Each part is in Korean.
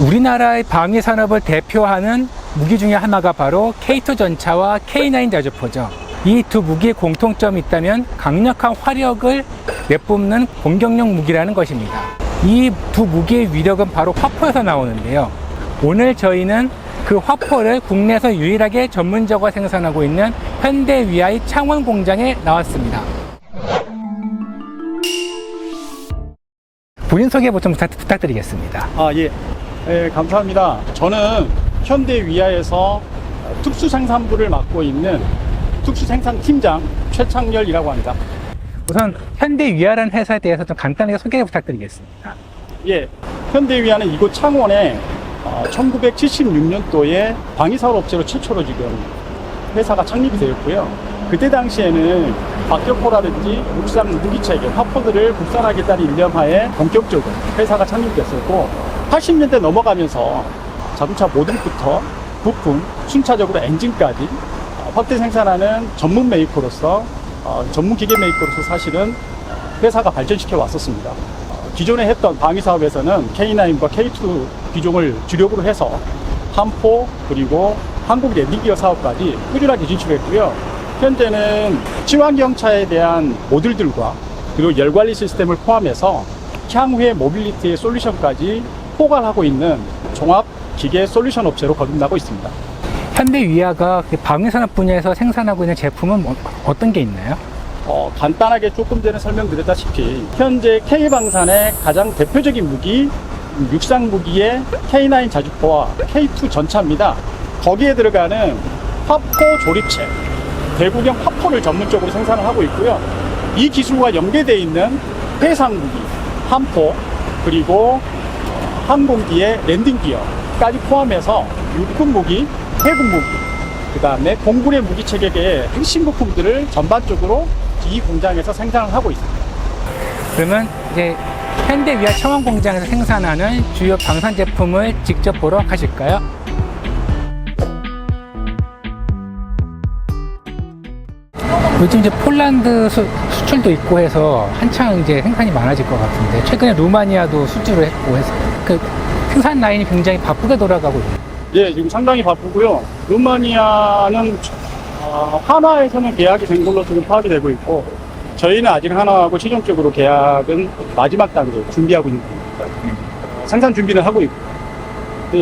우리나라의 방위 산업을 대표하는 무기 중에 하나가 바로 K2 전차와 K9 자주포죠. 이 두 무기의 공통점이 있다면 강력한 화력을 내뿜는 공격용 무기라는 것입니다. 이 두 무기의 위력은 바로 화포에서 나오는데요. 오늘 저희는 그 화포를 국내에서 유일하게 전문적으로 생산하고 있는 현대위아의 창원 공장에 나왔습니다. 본인 소개 좀 부탁드리겠습니다. 예, 감사합니다. 저는 현대위아에서 특수생산부를 맡고 있는 특수생산팀장 최창렬이라고 합니다. 우선 현대위아라는 회사에 대해서 좀 간단하게 소개 부탁드리겠습니다. 예, 현대위아는 이곳 창원에 1976년도에 방위사업업체로 최초로 지금 회사가 창립이 되었고요. 그때 당시에는 박격포라든지 육상 무기체계, 화포들을 국산화하겠다는 일념하에 본격적으로 회사가 창립됐었고, 80년대 넘어가면서 자동차 모듈부터 부품, 순차적으로 엔진까지 확대 생산하는 전문 메이커로서, 전문 기계 메이커로서 사실은 회사가 발전시켜 왔었습니다. 기존에 했던 방위 사업에서는 K9과 K2 기종을 주력으로 해서 함포 그리고 한국 랜딩기어 사업까지 꾸준하게 진출했고요. 현재는 친환경차에 대한 모듈들과 그리고 열관리 시스템을 포함해서 향후의 모빌리티의 솔루션까지 포괄하고 있는 종합 기계 솔루션 업체로 거듭나고 있습니다. 현대위아가 방위산업 분야에서 생산하고 있는 제품은 어떤 게 있나요? 간단하게 조금 전에 설명드렸다시피 현재 K방산의 가장 대표적인 무기, 육상 무기의 K9 자주포와 K2 전차입니다. 거기에 들어가는 화포 조립체, 대구경 화포를 전문적으로 생산을 하고 있고요. 이 기술과 연계되어 있는 해상 무기, 함포, 그리고 항공기의 랜딩 기어까지 포함해서 육군 무기, 해군 무기, 그 다음에 공군의 무기 체계의 핵심 부품들을 전반적으로 이 공장에서 생산을 하고 있습니다. 그러면 이제 현대위아 창원 공장에서 생산하는 주요 방산 제품을 직접 보러 가실까요? 요즘 이제 폴란드 수출도 있고 해서 한창 이제 생산이 많아질 것 같은데, 최근에 루마니아도 수주를 했고 해서 그 생산 라인이 굉장히 바쁘게 돌아가고 있네요. 예, 지금 상당히 바쁘고요. 루마니아는 하나에서는 계약이 된 걸로 지금 파악이 되고 있고, 저희는 아직 하나하고 최종적으로 계약은 마지막 단계 준비하고 있는 겁니다. 생산 준비를 하고 있고,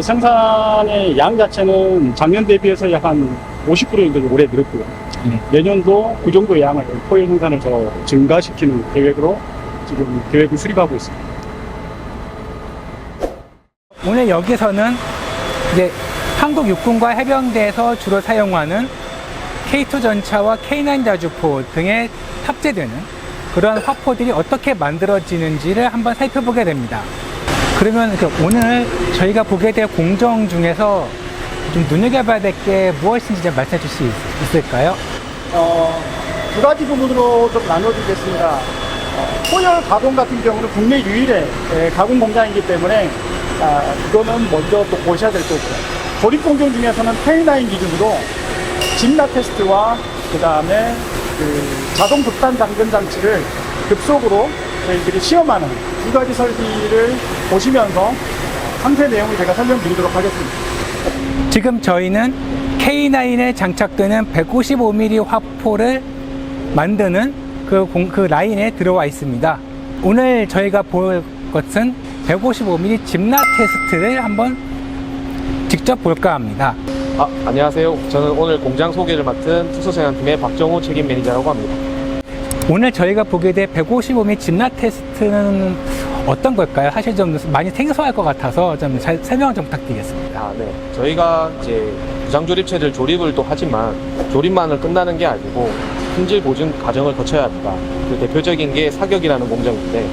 생산의 양 자체는 작년 대비해서 약 한 50% 정도 올해 늘었고요. 내년도 그 정도 양을 포일 생산을 더 증가시키는 계획으로 지금 계획을 수립하고 있습니다. 오늘 여기서는 이제 한국 육군과 해병대에서 주로 사용하는 K2 전차와 K9 자주포 등에 탑재되는 그러한 화포들이 어떻게 만들어지는지를 한번 살펴보게 됩니다. 그러면 오늘 저희가 보게 될 공정 중에서 좀 눈여겨봐야 될 게 무엇인지 좀 말씀해 주실 수 있을까요? 두 가지 부분으로 좀 나눠드리겠습니다. 포열 가공 같은 경우는 국내 유일의 가공 공장이기 때문에 이거는 먼저 또 보셔야 될 거고요. 조립 공정 중에서는 K9 기준으로 진라 테스트와 그 다음에 자동 극단 당근 장치를 급속으로 저희들이 시험하는 두 가지 설비를 보시면서 상세 내용을 제가 설명드리도록 하겠습니다. 지금 저희는 K9에 장착되는 155mm 화포를 만드는 그 라인에 들어와 있습니다. 오늘 저희가 볼 것은 155mm 집라 테스트를 한번 직접 볼까 합니다. 안녕하세요. 저는 오늘 공장 소개를 맡은 특수생산팀의 박정우 책임 매니저라고 합니다. 오늘 저희가 보게 될 155mm 집라 테스트는 어떤 걸까요? 사실 좀 많이 생소할 것 같아서 좀 설명을 좀 부탁드리겠습니다. 네. 저희가 이제 부상조립체를 조립을 또 하지만 조립만을 끝나는 게 아니고 품질 보증 과정을 거쳐야 합니다. 그 대표적인 게 사격이라는 공정인데,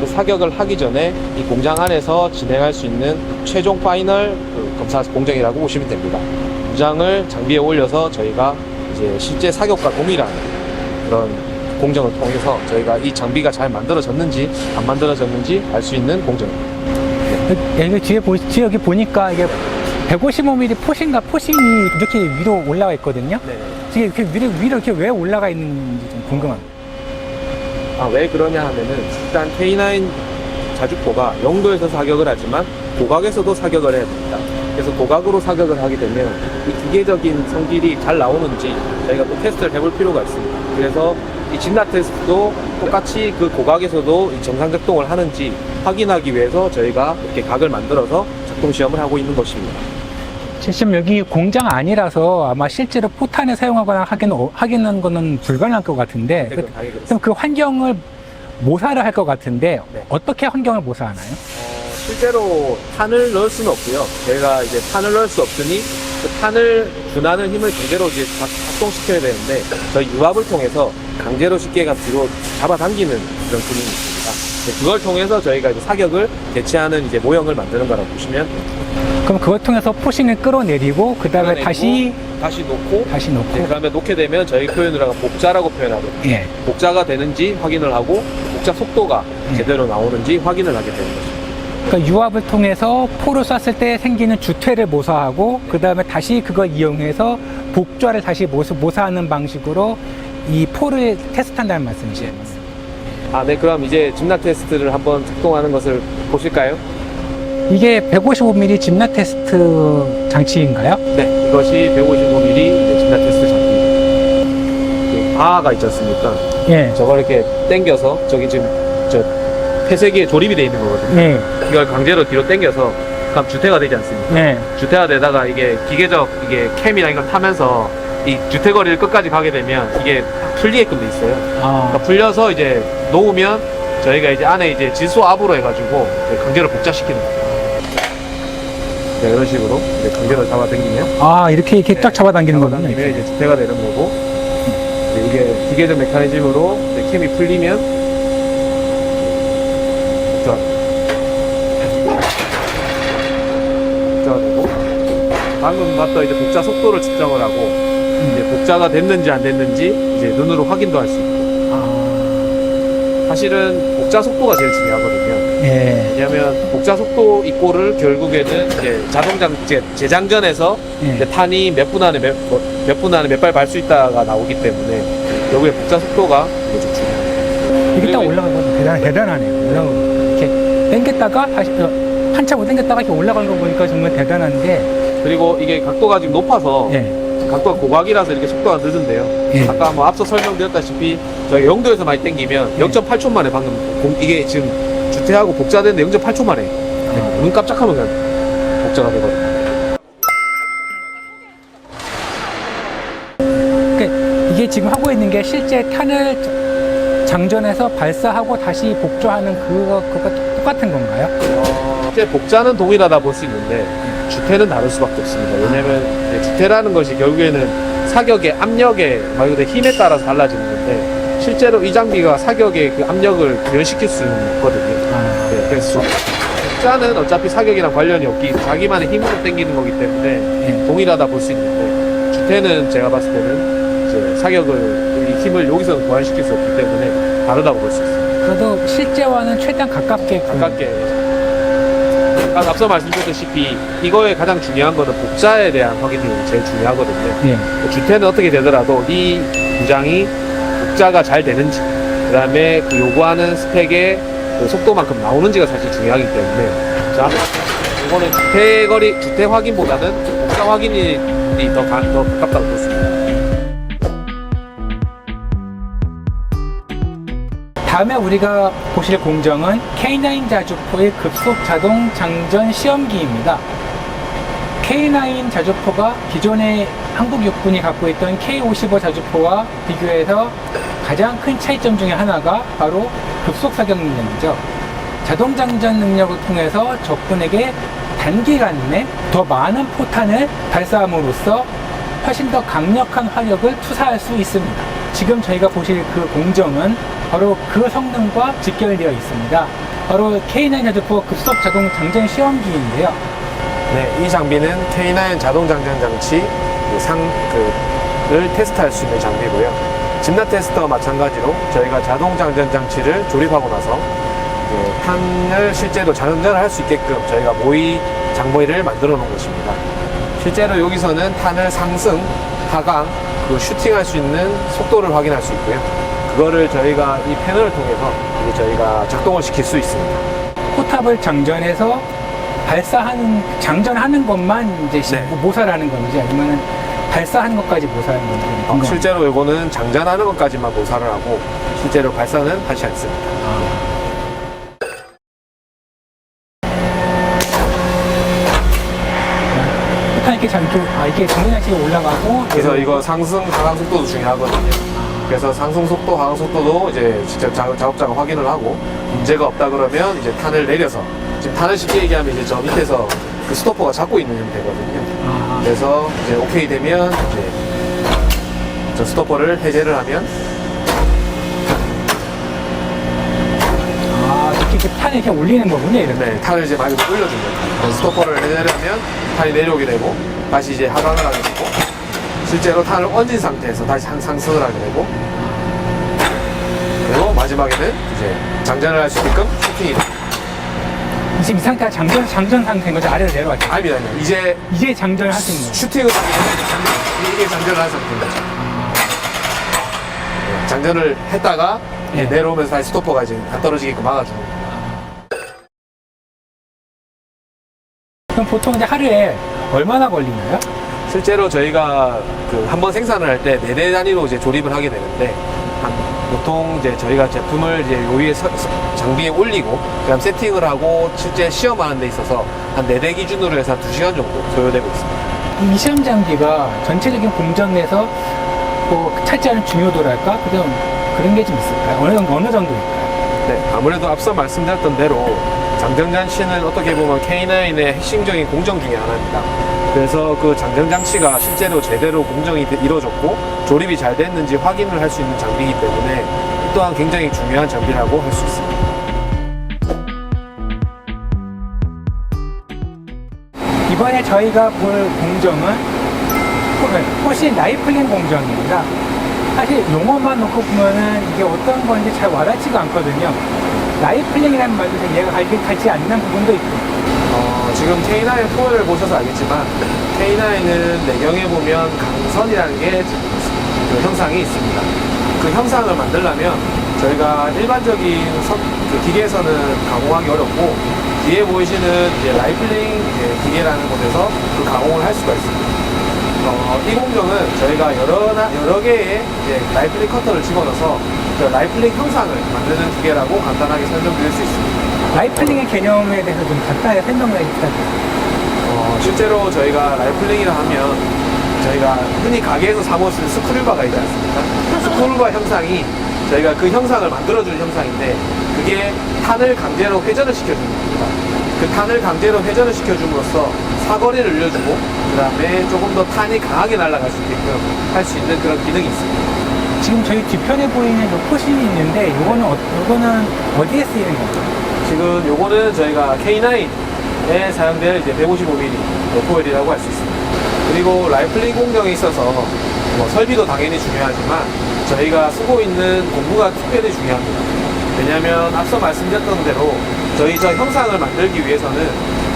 그 사격을 하기 전에 이 공장 안에서 진행할 수 있는 최종 파이널 검사 공정이라고 보시면 됩니다. 무장을 장비에 올려서 저희가 이제 실제 사격과 동일한 그런 공정을 통해서 저희가 이 장비가 잘 만들어졌는지 안 만들어졌는지 알 수 있는 공정입니다. 네. 여기 뒤에 여기 보니까 이게 155mm 포신이 이렇게 위로 올라가 있거든요. 네. 이게 이렇게 위로 이렇게 왜 올라가 있는지 좀 궁금합니다. 왜 그러냐 하면은 일단 K9 자주포가 영도에서 사격을 하지만 고각에서도 사격을 해야 됩니다. 그래서 고각으로 사격을 하게 되면 이 기계적인 성질이 잘 나오는지 저희가 또 테스트를 해볼 필요가 있습니다. 그래서 이 진나 테스트도 똑같이 그 고각에서도 이 정상 작동을 하는지 확인하기 위해서 저희가 이렇게 각을 만들어서 작동 시험을 하고 있는 것입니다. 지금 여기 공장 아니라서 아마 실제로 포탄을 사용하거나 하기는 거는 불가능할 것 같은데, 네, 그건 당연히 그럼 그 환경을 모사를 할 것 같은데, 네. 어떻게 환경을 모사하나요? 실제로 탄을 넣을 수는 없고요. 저희가 이제 탄을 넣을 수 없으니 그 탄을 준하는 힘을 강제로 이제 작동시켜야 되는데 저희 유압을 통해서 강제로 쉽게가 뒤로 잡아당기는 그런 기능이 있습니다. 네, 그걸 통해서 저희가 이제 사격을 대체하는 이제 모형을 만드는 거라고 보시면 그럼 그걸 통해서 포신을 끌어내리고, 그 다음에 끌어내고 다시 놓고 놓고, 네, 그다음에 놓게 되면 저희 표현으로 복자라고 표현하거든요. 예. 복자가 되는지 확인을 하고 복자 속도가 제대로 나오는지 확인을 하게 되는 거죠. 그러니까 유압을 통해서 포를 쐈을 때 생기는 주퇴를 모사하고, 그 다음에 다시 그걸 이용해서 복좌를 다시 모사하는 방식으로 이 포를 테스트한다는 말씀이시죠? 네, 그럼 이제 짐나 테스트를 한번 작동하는 것을 보실까요? 이게 155mm 짐나 테스트 장치인가요? 네, 이것이 155mm 짐나 테스트 장비입니다. 바가 있지 않습니까? 예. 저걸 이렇게 당겨서 저기 지금 저 폐쇄기에 조립이 되어 있는 거거든요. 예. 이걸 강제로 뒤로 당겨서 그럼 주퇴가 되지 않습니까? 예. 주퇴가 되다가 이게 기계적 이게 캠이나 이걸 타면서 이 주퇴 거리를 끝까지 가게 되면 이게 풀리게끔 돼 있어요. 그러니까 풀려서 이제 놓으면 저희가 이제 안에 이제 질소압으로 해가지고 이제 강제로 복자시키는 거예요. 네, 이런 식으로 이제 강제로 잡아당기면 이렇게 딱 잡아당기는 거군요. 잡아당기면 이제 주퇴가 되는 거고 이게 기계적 메커니즘으로 이제 캠이 풀리면 복자가 되고 방금 봤던 이제 복자 속도를 측정을 하고 이제 복자가 됐는지 안 됐는지 이제 눈으로 확인도 할 수 있고 사실은 복자 속도가 제일 중요하거든요. 예. 왜냐하면 복자 속도 이꼬를 결국에는 이제 자동장 재장전에서 예. 이제 탄이 몇 분 안에 몇 분 안에 몇 발 발 수 있다가 나오기 때문에 결국에 복자 속도가 이게 좀 중요해요. 이게 딱 그리고 올라간 건 대단하네요. 이렇게 당겼다가 다시 한참 당겼다가 이렇게 올라가는 거 보니까 정말 대단한데. 그리고 이게 각도가 지금 높아서 예. 각도가 고각이라서 이렇게 속도가 늦은데요. 예. 아까 뭐 앞서 설명드렸다시피 저희 영도에서 많이 당기면 0.8초 만에 방금 이게 지금 주퇴하고 복자되는데 0.8초 만에 눈 깜짝하면 그냥 복자가 되거든요. 그러니까 이게 지금 하고 있는 게 실제 탄을 장전해서 발사하고 다시 복조하는 그거가 똑같은 건가요? 실제 복자는 동일하다 볼 수 있는데 주퇴는 다를 수밖에 없습니다. 왜냐하면 주퇴라는 것이 결국에는 사격의 압력에 말 그대로 힘에 따라서 달라지는 건데 실제로 이 장비가 사격의 그 압력을 구현시킬 수는 있거든요. 네, 그래서 복자는 어차피 사격이랑 관련이 없기 자기만의 힘으로 당기는 거기 때문에 동일하다 볼 수 있는데 주퇴는 제가 봤을 때는 이제 사격을 이 힘을 여기서 구현시킬 수 없기 때문에 다르다고 볼 수 있습니다. 그래도 실제와는 최대한 가깝게 앞서 말씀드렸다시피 이거에 가장 중요한 거는 복자에 대한 확인이 제일 중요하거든요. 예. 주퇴는 어떻게 되더라도 이 구장이 복자가 잘 되는지 그 다음에 그 요구하는 스펙의 그 속도만큼 나오는지가 사실 중요하기 때문에 자 이거는 주퇴 확인보다는 복자 확인이 더 가깝다고 보습니다. 다음에 우리가 보실 공정은 K9 자주포의 급속 자동 장전 시험기입니다. K9 자주포가 기존의 한국 육군이 갖고 있던 K55 자주포와 비교해서 가장 큰 차이점 중에 하나가 바로 급속 사격 능력이죠. 자동 장전 능력을 통해서 적군에게 단기간 내 더 많은 포탄을 발사함으로써 훨씬 더 강력한 화력을 투사할 수 있습니다. 지금 저희가 보실 그 공정은 바로 그 성능과 직결되어 있습니다. 바로 K9 자주포 급속 자동 장전 시험기인데요. 네, 이 장비는 K9 자동 장전 장치 를 테스트할 수 있는 장비고요. 짐나 테스트와 마찬가지로 저희가 자동 장전 장치를 조립하고 나서 이제 탄을 실제로 장전을 할 수 있게끔 저희가 모의 장모의를 만들어 놓은 것입니다. 실제로 여기서는 탄을 상승, 하강, 그리고 슈팅할 수 있는 속도를 확인할 수 있고요. 그거를 저희가 이 패널을 통해서 이제 저희가 작동을 시킬 수 있습니다. 포탑을 장전해서 발사하는 장전하는 것만 이제 네. 모사라는 건지 아니면은 발사하는 것까지 모사하는 건지 궁금합니다. 실제로 이거는 장전하는 것까지만 모사를 하고 실제로 발사는 하지 않습니다. 이렇게 이게 정면장치가 올라가고 그래서 이거 상승 하강 속도도 중요하거든요. 그래서 상승 속도, 하강 속도도 이제 직접 작업자가 확인을 하고 문제가 없다 그러면 이제 탄을 내려서 지금 탄을 쉽게 얘기하면 이제 저 밑에서 그 스토퍼가 잡고 있는 형태거든요. 그래서 이제 오케이 되면 이제 저 스토퍼를 해제를 하면 이렇게 탄을 이렇게 올리는 거군요. 이렇게. 네, 탄을 이제 많이 올려줍니다. 그래서 스토퍼를 해제를 하면 탄이 내려오게 되고 다시 이제 하강을 하게 되고 실제로 탄을 얹은 상태에서 다시 상승을 하게 되고 그리고 마지막에는 이제 장전을 할 수 있게끔 슈팅이 됩니다. 지금 이 상태가 장전 상태인 거죠? 아래로 내려왔죠? 아닙니다. 이제 장전을 할 수 있는 거죠? 슈팅을 하게 되면 이게 장전을 한 상태인 거죠. 네, 장전을 했다가 이제 네. 내려오면서 다시 스토퍼가 이제 안 떨어지게끔 막아주는 거예요. 그럼 보통 이제 하루에 얼마나 걸리나요? 실제로 저희가 그 한 번 생산을 할 때 4대 단위로 이제 조립을 하게 되는데 보통 이제 저희가 제품을 이제 요 위에 장비에 올리고 그다음 세팅을 하고 실제 시험하는 데 있어서 한 4대 기준으로 해서 한 2시간 정도 소요되고 있습니다. 이 시험 장비가 전체적인 공정 내서 뭐 차지하는 중요도랄까? 그런 게 좀 있을까요? 어느 정도일까요? 네, 아무래도 앞서 말씀드렸던 대로 장전장치는 어떻게 보면 K9의 핵심적인 공정 중에 하나입니다. 그래서 그 장전장치가 실제로 제대로 공정이 이루어졌고 조립이 잘 됐는지 확인을 할 수 있는 장비이기 때문에 이 또한 굉장히 중요한 장비라고 할 수 있습니다. 이번에 저희가 볼 공정은 포신 라이플링 공정입니다. 사실 용어만 놓고 보면은 이게 어떤 건지 잘 와닿지가 않거든요. 라이플링이라는 말도 좀 이해가 가지 않는 부분도 있고. 지금 K9 4를 보셔서 알겠지만 K9은 내경에 보면 강선이라는 게 그 형상이 있습니다. 그 형상을 만들려면 저희가 일반적인 그 기계에서는 가공하기 어렵고 뒤에 보이시는 이제 라이플링 기계라는 곳에서 그 가공을 할 수가 있습니다. 이 공정은 저희가 여러 개의 라이플링 커터를 집어넣어서 그 라이플링 형상을 만드는 기계라고 간단하게 설명드릴 수 있습니다. 라이플링의 개념에 대해서 좀 간단하게 설명을 해주세요. 실제로 저희가 라이플링이라 하면 저희가 흔히 가게에서 사 먹을 수 있는 스크류바가 있지 않습니까? 스크류바 형상이 저희가 그 형상을 만들어주는 형상인데 그게 탄을 강제로 회전을 시켜주는 겁니다. 그 탄을 강제로 회전을 시켜줌으로써 사거리를 늘려주고 그 다음에 조금 더 탄이 강하게 날아갈 수 있게끔 할 수 있는 그런 기능이 있습니다. 지금 저희 뒤편에 보이는 요 포신이 있는데 요거는 어디에 쓰이는 건가요? 지금 요거는 저희가 K9에 사용될 이제 155mm 포일이라고 할 수 있습니다. 그리고 라이플링 공정에 있어서 뭐 설비도 당연히 중요하지만 저희가 쓰고 있는 공구가 특별히 중요합니다. 왜냐하면 앞서 말씀드렸던 대로 저희 저 형상을 만들기 위해서는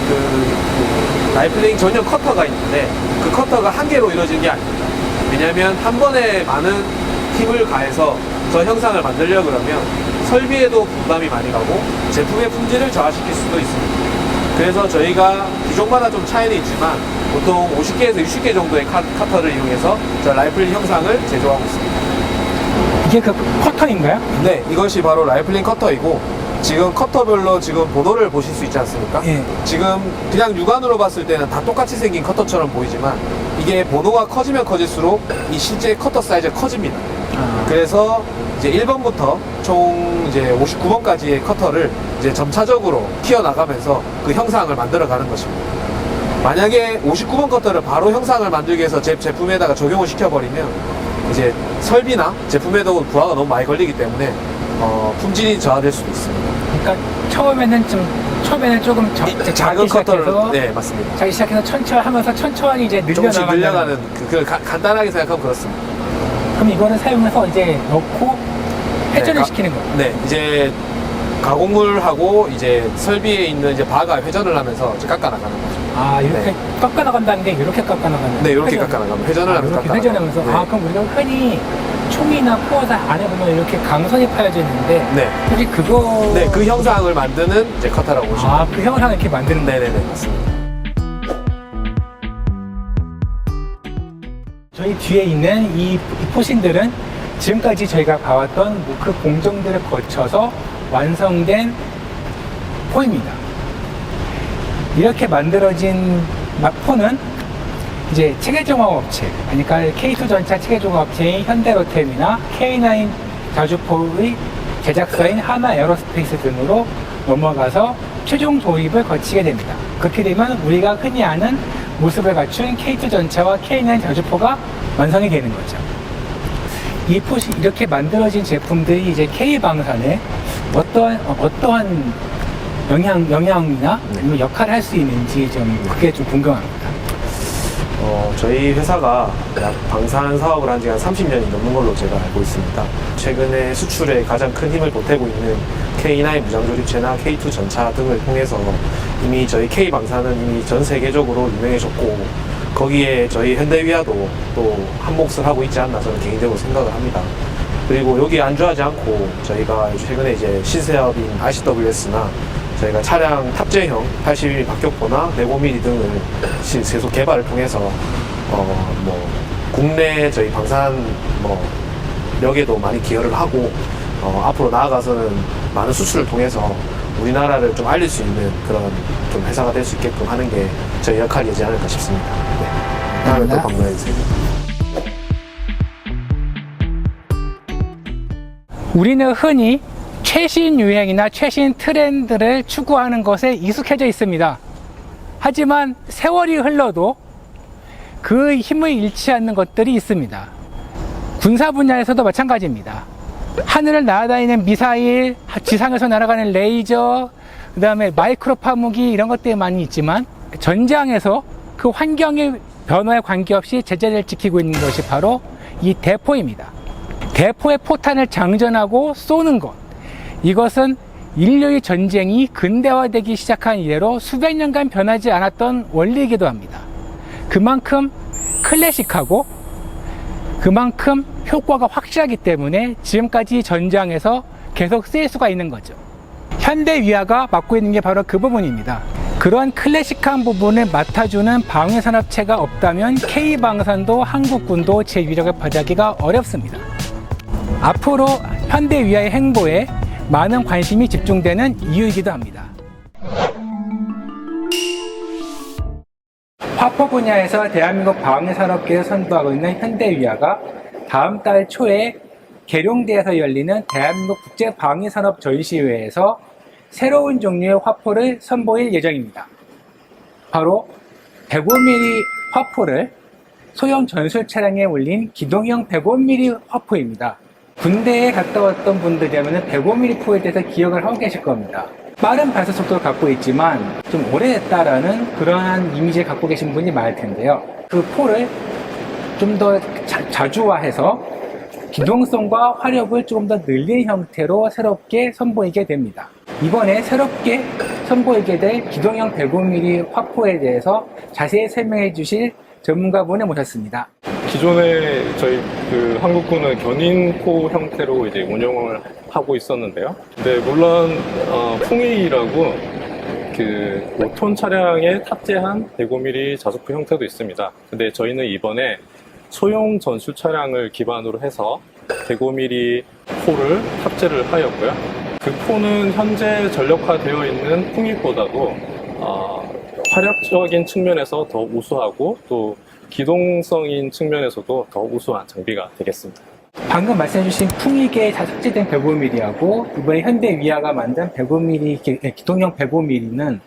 그 라이플링 전용 커터가 있는데 그 커터가 한 개로 이루어진 게 아닙니다. 왜냐하면 한 번에 많은 힘을 가해서 저 형상을 만들려고 그러면 설비에도 부담이 많이 가고 제품의 품질을 저하시킬 수도 있습니다. 그래서 저희가 기종마다 좀 차이는 있지만 보통 50개에서 60개 정도의 커터를 이용해서 저 라이플링 형상을 제조하고 있습니다. 이게 그 커터인가요? 네, 이것이 바로 라이플링 커터이고 지금 커터별로 지금 보도를 보실 수 있지 않습니까? 예. 지금 그냥 육안으로 봤을 때는 다 똑같이 생긴 커터처럼 보이지만 이게 보도가 커지면 커질수록 이 실제 커터 사이즈가 커집니다. 그래서 이제 1번부터 총 이제 59번까지의 커터를 이제 점차적으로 키워나가면서 그 형상을 만들어가는 것입니다. 만약에 59번 커터를 바로 형상을 만들기 위해서 제품에다가 적용을 시켜버리면 이제 설비나 제품에도 부하가 너무 많이 걸리기 때문에 품질이 저하될 수도 있습니다. 그러니까 처음에는 조금 작은 커터를 시작해서 네 맞습니다. 자기 시작해서 천천히 하면서 천천히 이제 조금씩 늘려나가는. 늘려가는 간단하게 생각하면 그렇습니다. 그럼 이거는 사용해서 이제 넣고 회전을 네, 시키는 거예요. 네, 이제 가공물하고 이제 설비에 있는 이제 바가 회전을 하면서 이제 깎아 나가는 거죠. 아, 이렇게 네. 깎아 나간다는 게 이렇게 깎아 나가는 네, 이렇게 깎아 나가면 회전을 하면서 이렇게 깎아 회전하면서 나가요. 아, 그럼 우리가 흔히 총이나 포어사 안에 보면 이렇게 강선이 파여져 있는데 네. 혹시 그거 네, 그 형상을 만드는 이제 커터라고 보시면 아, 그 형상을 이렇게 만드는 거예요? 네네네, 맞습니다. 저희 뒤에 있는 이 포신들은 지금까지 저희가 봐왔던 그 공정들을 거쳐서 완성된 포입니다. 이렇게 만들어진 포는 이제 체계종합업체, 그러니까 K2 전차 체계종합업체인 현대로템이나 K9 자주포의 제작사인 하나 에어로스페이스 등으로 넘어가서 최종 조립을 거치게 됩니다. 그렇게 되면 우리가 흔히 아는 모습을 갖춘 K2 전차와 K9 자주포가 완성이 되는 거죠. 이 포시 이렇게 만들어진 제품들이 이제 K방산에 어떠한 영향이나 아니면 역할을 할 수 있는지 좀 그게 좀 궁금합니다. 저희 회사가 약 방산 사업을 한 지가 30년이 넘는 걸로 제가 알고 있습니다. 최근에 수출에 가장 큰 힘을 보태고 있는 K9 무장조립체나 K2 전차 등을 통해서 이미 저희 K방산은 이미 전 세계적으로 유명해졌고 거기에 저희 현대위아도 또 한 몫을 하고 있지 않나 저는 개인적으로 생각을 합니다. 그리고 여기에 안주하지 않고 저희가 최근에 이제 신사업인 RCWS나 저희가 차량 탑재형 81mm 박격포나 105mm 등을 계속 개발을 통해서 국내 저희 방산 력에도 많이 기여를 하고 앞으로 나아가서는 많은 수출을 통해서 우리나라를 좀 알릴 수 있는 그런 좀 회사가 될 수 있게끔 하는 게 저희 역할이지 않을까 싶습니다. 네. 다음에 또 방문해 주세요. 우리는 흔히 최신 유행이나 최신 트렌드를 추구하는 것에 익숙해져 있습니다. 하지만 세월이 흘러도 그 힘을 잃지 않는 것들이 있습니다. 군사 분야에서도 마찬가지입니다. 하늘을 날아다니는 미사일, 지상에서 날아가는 레이저, 그 다음에 마이크로 파무기 이런 것들이 많이 있지만 전장에서 그 환경의 변화에 관계없이 제자리를 지키고 있는 것이 바로 이 대포입니다. 대포의 포탄을 장전하고 쏘는 것, 이것은 인류의 전쟁이 근대화되기 시작한 이래로 수백 년간 변하지 않았던 원리이기도 합니다. 그만큼 클래식하고 그만큼 효과가 확실하기 때문에 지금까지 전장에서 계속 쓰일 수가 있는 거죠. 현대위아가 맡고 있는 게 바로 그 부분입니다. 그런 클래식한 부분을 맡아주는 방위산업체가 없다면 K방산도 한국군도 제 위력을 발휘하기가 어렵습니다. 앞으로 현대위아의 행보에 많은 관심이 집중되는 이유이기도 합니다. 화포 분야에서 대한민국 방위산업계를 선도하고 있는 현대위아가 다음 달 초에 계룡대에서 열리는 대한민국 국제방위산업 전시회에서 새로운 종류의 화포를 선보일 예정입니다. 바로 105mm 화포를 소형 전술 차량에 올린 기동형 105mm 화포입니다. 군대에 갔다 왔던 분들이라면 105mm 포에 대해서 기억을 하고 계실 겁니다. 빠른 발사 속도를 갖고 있지만 좀 오래됐다라는 그러한 이미지를 갖고 계신 분이 많을 텐데요. 그 포를 좀 더 자주화해서 기동성과 화력을 조금 더 늘린 형태로 새롭게 선보이게 됩니다. 이번에 새롭게 선보이게 될 기동형 105mm 화포에 대해서 자세히 설명해 주실 전문가분을 모셨습니다. 기존에 저희 한국군은 견인포 형태로 이제 운영을 하고 있었는데요. 근데 물론 풍이라고 5톤 차량에 탑재한 105mm 자주포 형태도 있습니다. 근데 저희는 이번에 소형 전술 차량을 기반으로 해서 105mm 포를 탑재를 하였고요. 그 포는 현재 전력화되어 있는 풍이보다도 화력적인 측면에서 더 우수하고 또 기동성인 측면에서도 더 우수한 장비가 되겠습니다. 방금 말씀해주신 풍익에 탑재된 105mm하고 이번에 현대위아가 만든 105mm 기동형 105mm는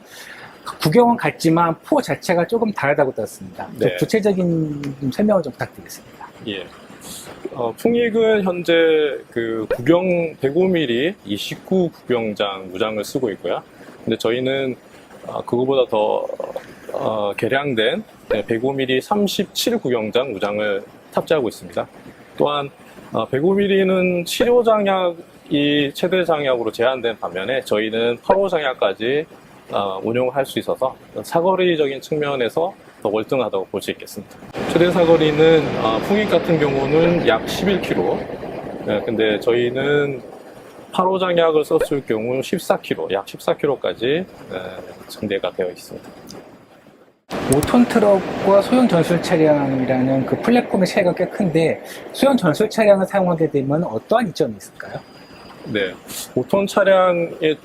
구경은 같지만 포 자체가 조금 다르다고 들었습니다. 네. 구체적인 설명을 좀 부탁드리겠습니다. 예. 풍익은 현재 구경 105mm 29 구경장 무장을 쓰고 있고요. 근데 저희는 그거보다 더 개량된 105mm 37 구경장 무장을 탑재하고 있습니다. 또한 105mm는 7호 장약이 최대 장약으로 제한된 반면에 저희는 8호 장약까지 운용할 수 있어서 사거리적인 측면에서 더 월등하다고 볼 수 있겠습니다. 최대 사거리는 풍익 같은 경우는 약 11km. 근데 저희는 8호 장약을 썼을 경우 14km, 약 14km까지 증대가 되어 있습니다. 5톤 트럭과 소형 전술 차량이라는 그 플랫폼의 차이가 꽤 큰데 소형 전술 차량을 사용하게 되면 어떠한 이점이 있을까요? 네, 5톤 차량을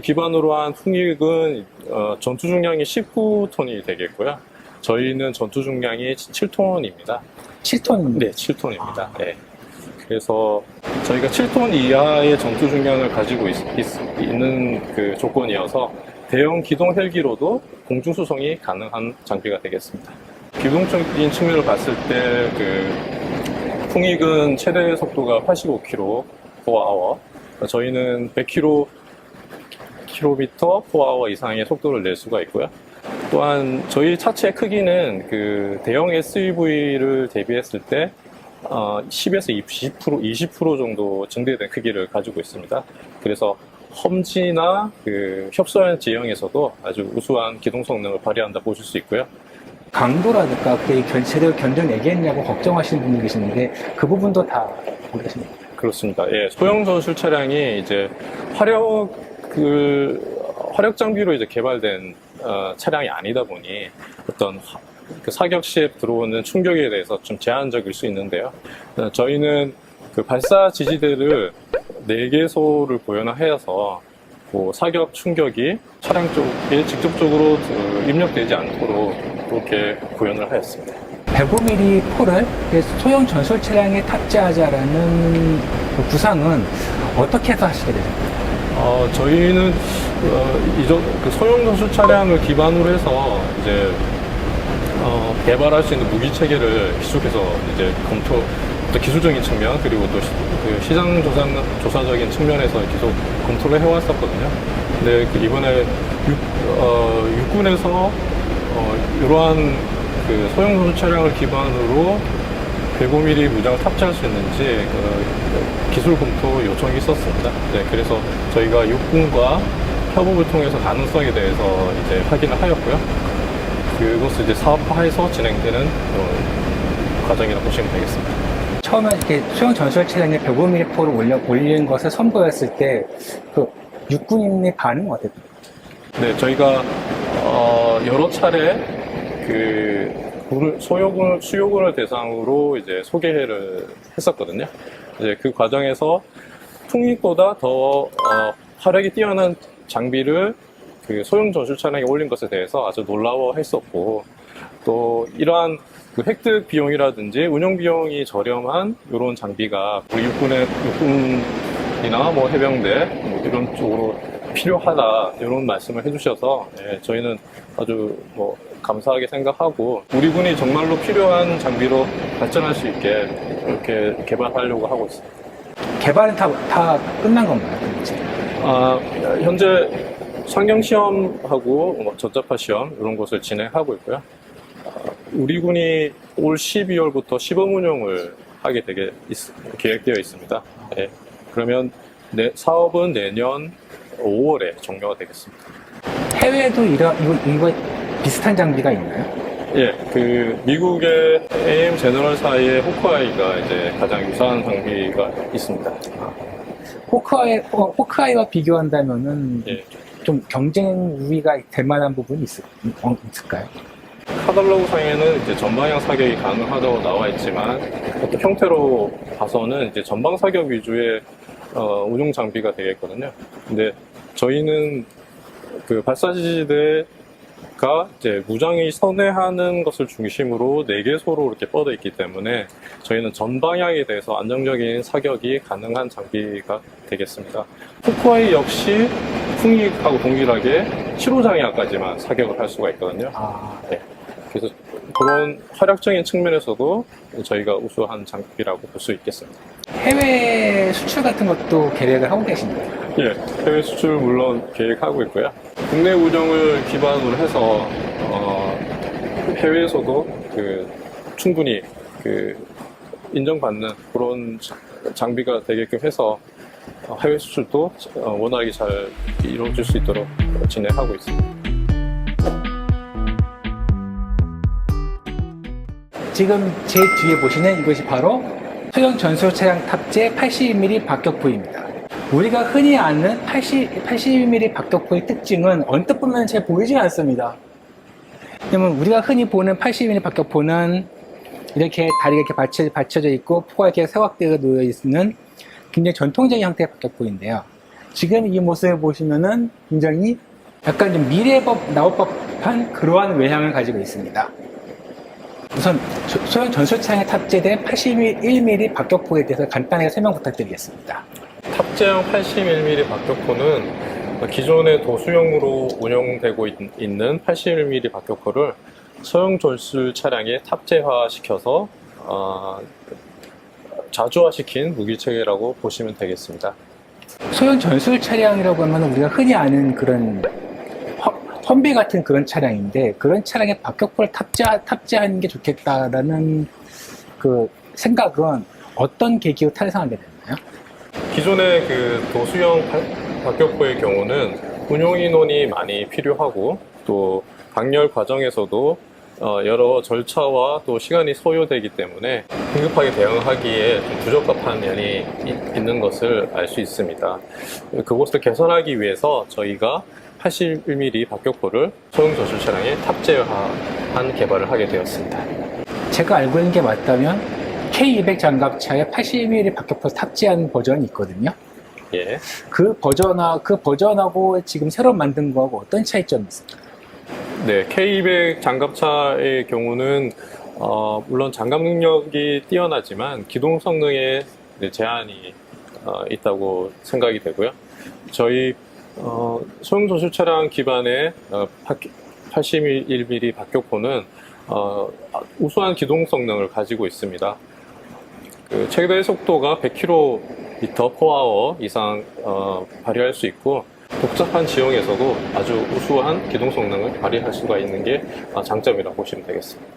기반으로 한 풍익은 전투 중량이 19톤이 되겠고요. 저희는 전투 중량이 7톤입니다. 7톤입니다. 네, 7톤입니다. 네. 그래서 저희가 7톤 이하의 전투 중량을 가지고 있는 그 조건이어서 대형 기동 헬기로도 공중 수송이 가능한 장비가 되겠습니다. 기동적인 측면을 봤을 때 그 풍익은 최대 속도가 85km/h, 저희는 100km/h 이상의 속도를 낼 수가 있고요. 또한 저희 차체 크기는 그 대형 SUV를 대비했을 때 10에서 20% 정도 증대된 크기를 가지고 있습니다. 그래서 험지나 그 협소한 지형에서도 아주 우수한 기동 성능을 발휘한다 보실 수 있고요. 강도라든가 그게 제대로 견뎌내겠냐고 걱정하시는 분이 계시는데 그 부분도 다 모르겠습니다. 그렇습니다. 예, 소형 전술 차량이 이제 화력 장비로 이제 개발된 차량이 아니다 보니 어떤 그 사격 시에 들어오는 충격에 대해서 좀 제한적일 수 있는데요. 저희는 그 발사 지지대를 4개소를 구현해서 사격 충격이 차량 쪽에 직접적으로 입력되지 않도록 그렇게 구현을 하였습니다. 105mm 포를 소형 전술 차량에 탑재하자라는 그 구상은 어떻게 해서 하시게 되나요? 저희는 그 소형 전술 차량을 기반으로 해서 이제 개발할 수 있는 무기 체계를 계속해서 이제 또 기술적인 측면 그리고 또 그 시장 조사적인 측면에서 계속 검토를 해왔었거든요. 근데 이번에 육군에서 이러한 그 소형 전술 차량을 기반으로 105mm 무장을 탑재할 수 있는지 기술 검토 요청이 있었습니다. 네, 그래서 저희가 육군과 협업을 통해서 가능성에 대해서 이제 확인을 하였고요. 그것을 이제 사업화해서 진행되는 과정이라고 보시면 되겠습니다. 처음에 이렇게 소형 전술 차량에 105mm 포를 올리는 것을 선보였을 때 그 육군의 반응은 어땠나요? 네, 저희가 여러 차례 그 수요군을 대상으로 이제 소개를 했었거든요. 이제 그 과정에서 풍익보다 더 화력이 뛰어난 장비를 그 소형 전술 차량에 올린 것에 대해서 아주 놀라워했었고, 또 이러한 그 획득 비용이라든지 운영 비용이 저렴한 이런 장비가 우리 육군이나 뭐 해병대 뭐 이런 쪽으로 필요하다 이런 말씀을 해주셔서 저희는 아주 뭐 감사하게 생각하고 우리 군이 정말로 필요한 장비로 발전할 수 있게 이렇게 개발하려고 하고 있습니다. 개발은 다 끝난 건가요? 현재 상경 시험하고 뭐 전자파 시험 이런 것을 진행하고 있고요. 우리 군이 올 12월부터 시범 운영을 하게 계획되어 있습니다. 네. 그러면 사업은 내년 5월에 종료가 되겠습니다. 해외에도 이거 비슷한 장비가 있나요? 예, 그 미국의 AM 제너럴사의 호크아이가 이제 가장 유사한 장비가 있습니다. 호크아이와 비교한다면은 예. 좀 경쟁 우위가 될 만한 부분이 있을까요? 카탈로그 상에는 이제 전방향 사격이 가능하다고 나와 있지만 어떤 형태로 봐서는 이제 전방 사격 위주의 운용 장비가 되겠거든요. 근데 저희는 그 발사지지대가 이제 무장이 선회하는 것을 중심으로 4개소로 이렇게 뻗어 있기 때문에 저희는 전방향에 대해서 안정적인 사격이 가능한 장비가 되겠습니다. 호크아이 역시 풍익하고 동일하게 7호 장야까지만 사격을 할 수가 있거든요. 네. 그래서 그런 활약적인 측면에서도 저희가 우수한 장비라고 볼 수 있겠습니다. 해외 수출 같은 것도 계획을 하고 계신가요? 예, 해외 수출 물론 계획하고 있고요. 국내 운영을 기반으로 해서 해외에서도 충분히 인정받는 그런 장비가 되게끔 해서 해외 수출도 원활하게 잘 이루어질 수 있도록 진행하고 있습니다. 지금 제 뒤에 보시는 이것이 바로 소형 전술 차량 탑재 82mm 박격포입니다. 우리가 흔히 아는 82mm 박격포의 특징은 언뜻 보면 잘 보이지 않습니다. 왜냐면 우리가 흔히 보는 82mm 박격포는 이렇게 다리가 이렇게 받쳐져 있고 포가 이렇게 세각되어 놓여 있는 굉장히 전통적인 형태의 박격포인데요. 지금 이 모습을 보시면은 굉장히 약간 좀 미래에 나올 법한 그러한 외향을 가지고 있습니다. 우선 소형 전술 차량에 탑재된 81mm 박격포에 대해서 간단하게 설명 부탁드리겠습니다. 탑재형 81mm 박격포는 기존의 도수형으로 운용되고 있는 81mm 박격포를 소형 전술 차량에 탑재화시켜서 자주화시킨 무기체계라고 보시면 되겠습니다. 소형 전술 차량이라고 하면 우리가 흔히 아는 그런 험비 같은 그런 차량인데, 그런 차량에 박격포를 탑재하는 게 좋겠다라는 그 생각은 어떤 계기로 탄생하게 됐나요? 기존의 그 도수형 박격포의 경우는 운용 인원이 많이 필요하고 또 방열 과정에서도 여러 절차와 또 시간이 소요되기 때문에 긴급하게 대응하기에 좀 부적합한 면이 있는 것을 알 수 있습니다. 그것을 개선하기 위해서 저희가 81mm 박격포를 소형 전술 차량에 탑재한 개발을 하게 되었습니다. 제가 알고 있는 게 맞다면 K200 장갑차에 81mm 박격포 탑재한 버전이 있거든요. 예. 그 버전하고 지금 새로 만든 거하고 어떤 차이점이 있습니까? 네, K200 장갑차의 경우는 물론 장갑 능력이 뛰어나지만 기동 성능에 제한이 있다고 생각이 되고요. 저희 소형 전술 차량 기반의 81mm 박격포는 우수한 기동 성능을 가지고 있습니다. 그 최대 속도가 100km/h 이상 발휘할 수 있고 복잡한 지형에서도 아주 우수한 기동 성능을 발휘할 수가 있는 게 장점이라고 보시면 되겠습니다.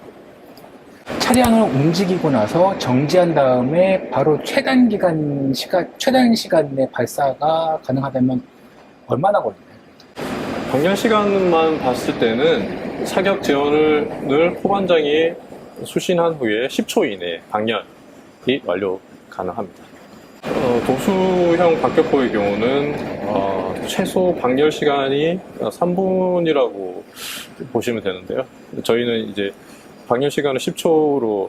차량을 움직이고 나서 정지한 다음에 바로 최단 시간 내 발사가 가능하다면 얼마나 걸리나요? 방열 시간만 봤을 때는 사격 지원을 포반장이 수신한 후에 10초 이내에 방열이 완료 가능합니다. 도수형 박격포의 경우는 최소 방열 시간이 3분이라고 보시면 되는데요. 저희는 이제 방열 시간을 10초로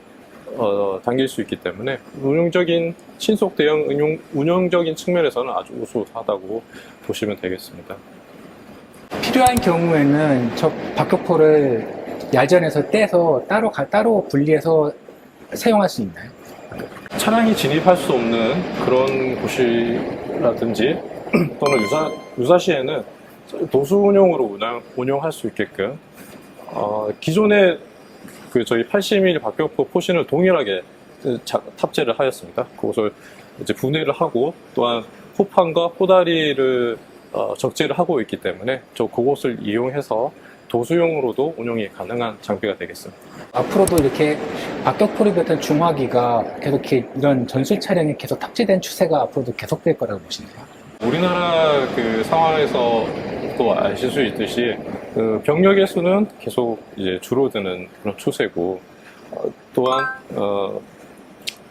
당길 수 있기 때문에 운용적인 신속 대응 운용적인 측면에서는 아주 우수하다고 보시면 되겠습니다. 필요한 경우에는 저 박격포를 야전에서 떼서 따로 분리해서 사용할 수 있나요? 차량이 진입할 수 없는 그런 곳이라든지 또는 유사시에는 도수 운용으로 운용할 수 있게끔 기존의 그 저희 80mm 박격포 포신을 동일하게 탑재를 하였습니다. 그것을 이제 분해를 하고 또한 포판과 포다리를 적재를 하고 있기 때문에 그것을 이용해서 도수용으로도 운용이 가능한 장비가 되겠습니다. 앞으로도 이렇게 박격포를 비롯한 중화기가 계속 이런 전술 차량에 계속 탑재된 추세가 앞으로도 계속될 거라고 보시나요? 우리나라 그 상황에서 또 아실 수 있듯이 그 병력의 수는 계속 이제 줄어드는 그런 추세고 또한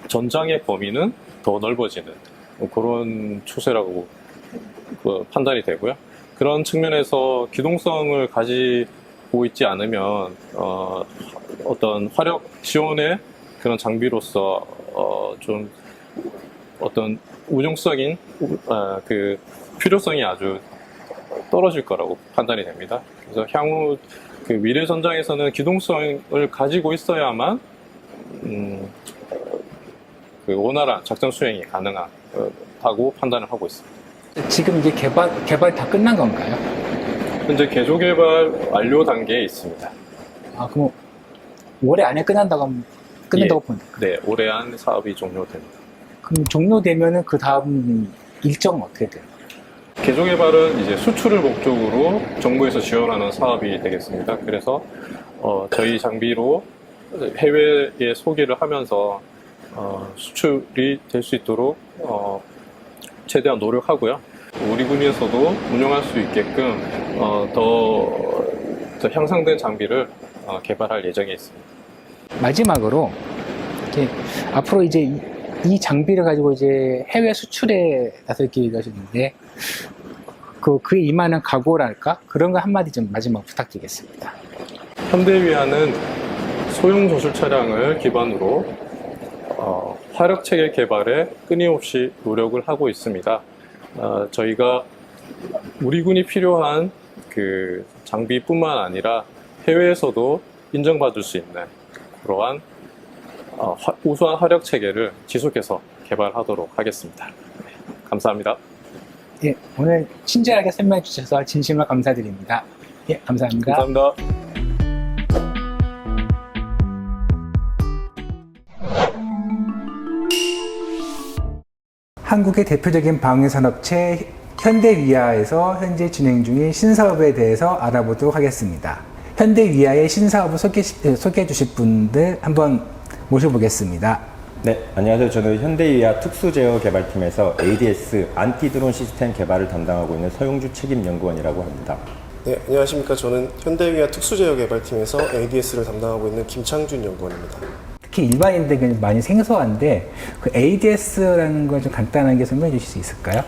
전장의 범위는 더 넓어지는 그런 추세라고 판단이 되고요. 그런 측면에서 기동성을 가지고 있지 않으면 어떤 화력 지원의 그런 장비로서 좀 어떤 운용적인 그 필요성이 아주 떨어질 거라고 판단이 됩니다. 그래서 향후 그 미래 전장에서는 기동성을 가지고 있어야만 그 원활한 작전 수행이 가능하다고 판단을 하고 있습니다. 지금 이제 개발 다 끝난 건가요? 현재 개조 개발 완료 단계에 있습니다. 그럼 올해 안에 끝난다고 보면 될까요? 네, 올해 안 사업이 종료됩니다. 그럼 종료되면은 그 다음 일정은 어떻게 돼요? 개조 개발은 이제 수출을 목적으로 정부에서 지원하는 사업이 되겠습니다. 그래서 저희 장비로 해외에 소개를 하면서 수출이 될 수 있도록 최대한 노력하고요. 우리 군에서도 운영할 수 있게끔 더 향상된 장비를 개발할 예정에 있습니다. 마지막으로 이렇게 앞으로 이제 이 장비를 가지고 이제 해외 수출에 나설 계획이 하셨는데 그에 임하는 각오랄까 그런 거 한마디 좀 마지막 부탁드리겠습니다. 현대위아는 소형 저술 차량을 기반으로 화력 체계 개발에 끊임없이 노력을 하고 있습니다. 저희가 우리 군이 필요한 그 장비뿐만 아니라 해외에서도 인정받을 수 있는 그러한 우수한 화력 체계를 지속해서 개발하도록 하겠습니다. 네, 감사합니다. 예, 오늘 친절하게 설명해 주셔서 진심으로 감사드립니다. 예, 감사합니다. 감사합니다. 한국의 대표적인 방위산업체 현대위아에서 현재 진행 중인 신사업에 대해서 알아보도록 하겠습니다. 현대위아의 신사업을 소개해 주실 분들 한번 모셔보겠습니다. 네, 안녕하세요. 저는 현대위아 특수제어 개발팀에서 ADS 안티드론 시스템 개발을 담당하고 있는 서용주 책임연구원이라고 합니다. 네, 안녕하십니까. 저는 현대위아 특수제어 개발팀에서 ADS를 담당하고 있는 김창준 연구원입니다. 특히 일반인들에게 많이 생소한데 그 ADS라는 걸 좀 간단하게 설명해 주실 수 있을까요?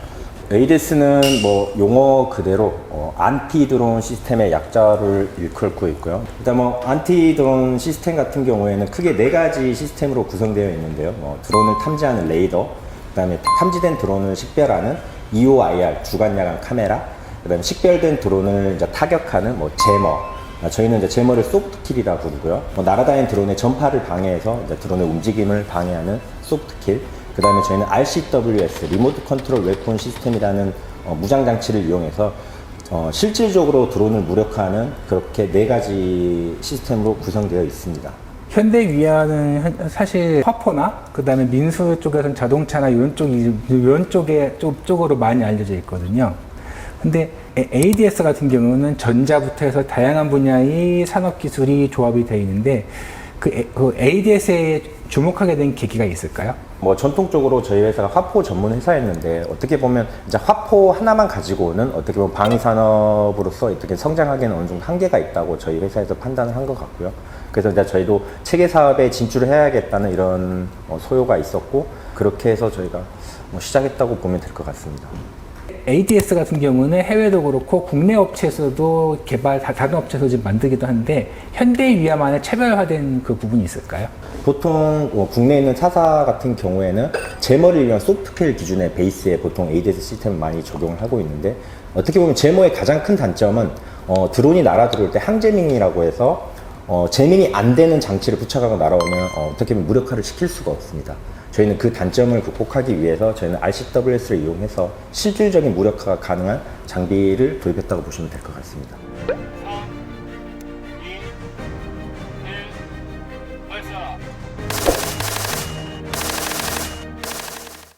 ADS는 뭐 용어 그대로 안티드론 시스템의 약자를 일컬고 있고요. 일단 뭐 안티드론 시스템 같은 경우에는 크게 4가지 시스템으로 구성되어 있는데요. 드론을 탐지하는 레이더, 그다음에 탐지된 드론을 식별하는 EOIR 주간 야간 카메라, 그다음에 식별된 드론을 이제 타격하는 제머. 저희는 이제 제머를 소프트킬이라고 부르고요. 날아다니는 드론의 전파를 방해해서 이제 드론의 움직임을 방해하는 소프트킬. 그 다음에 저희는 RCWS, 리모트 컨트롤 웨폰 시스템이라는 무장 장치를 이용해서 실질적으로 드론을 무력화하는 그렇게 4가지 시스템으로 구성되어 있습니다. 현대위아는 사실 화포나 그 다음에 민수 쪽에서는 자동차나 이런 쪽으로 많이 알려져 있거든요. 근데 ADS 같은 경우는 전자부터 해서 다양한 분야의 산업기술이 조합이 되어 있는데 그 ADS에 주목하게 된 계기가 있을까요? 전통적으로 저희 회사가 화포 전문 회사였는데 어떻게 보면 이제 화포 하나만 가지고는 어떻게 보면 방위 산업으로서 어떻게 성장하기에는 어느 정도 한계가 있다고 저희 회사에서 판단을 한 것 같고요. 그래서 이제 저희도 체계 사업에 진출을 해야겠다는 이런 소요가 있었고 그렇게 해서 저희가 시작했다고 보면 될 것 같습니다. ADS 같은 경우는 해외도 그렇고 국내 업체에서도 다른 업체에서 지금 만들기도 하는데 현대위아만의 차별화된 그 부분이 있을까요? 보통 국내에 있는 타사 같은 경우에는 제머를 이용한 소프트킬 기준의 베이스에 보통 ADS 시스템을 많이 적용을 하고 있는데 어떻게 보면 제머의 가장 큰 단점은 드론이 날아 들어올 때 항제밍이라고 해서 제밍이 안 되는 장치를 부착하고 날아오면 어떻게 보면 무력화를 시킬 수가 없습니다. 저희는 그 단점을 극복하기 위해서 저희는 RCWS를 이용해서 실질적인 무력화가 가능한 장비를 도입했다고 보시면 될 것 같습니다.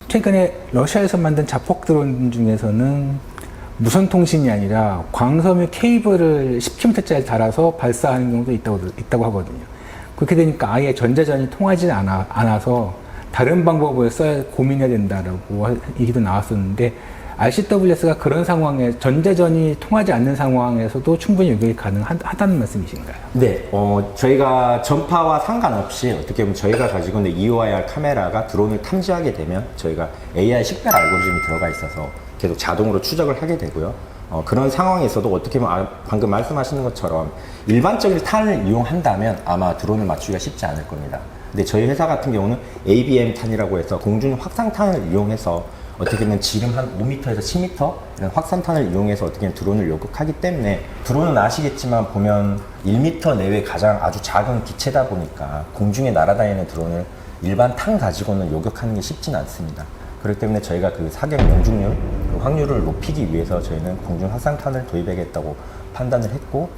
최근에 러시아에서 만든 자폭 드론 중에서는 무선 통신이 아니라 광섬유 케이블을 10km짜리 달아서 발사하는 경우도 있다고 하거든요. 그렇게 되니까 아예 전자전이 통하지 않아서 다른 방법을 써야 고민해야 된다라고 얘기도 나왔었는데 RCWS가 그런 상황에 전자전이 통하지 않는 상황에서도 충분히 요격이 가능하다는 말씀이신가요? 네, 저희가 전파와 상관없이 어떻게 보면 저희가 가지고 있는 EOIR 카메라가 드론을 탐지하게 되면 저희가 AI 식별 알고리즘이 들어가 있어서 계속 자동으로 추적을 하게 되고요. 그런 상황에서도 어떻게 보면 방금 말씀하시는 것처럼 일반적인 탄을 이용한다면 아마 드론을 맞추기가 쉽지 않을 겁니다. 근데 저희 회사 같은 경우는 ABM 탄이라고 해서 공중 확산탄을 이용해서 어떻게 보면 지름 한 5m에서 10m 이런 확산탄을 이용해서 어떻게 보면 드론을 요격하기 때문에 드론은 아시겠지만 보면 1m 내외 가장 아주 작은 기체다 보니까 공중에 날아다니는 드론을 일반 탄 가지고는 요격하는 게 쉽진 않습니다. 그렇기 때문에 저희가 그 사격 명중률, 그 확률을 높이기 위해서 저희는 공중 확산탄을 도입하겠다고 판단을 했고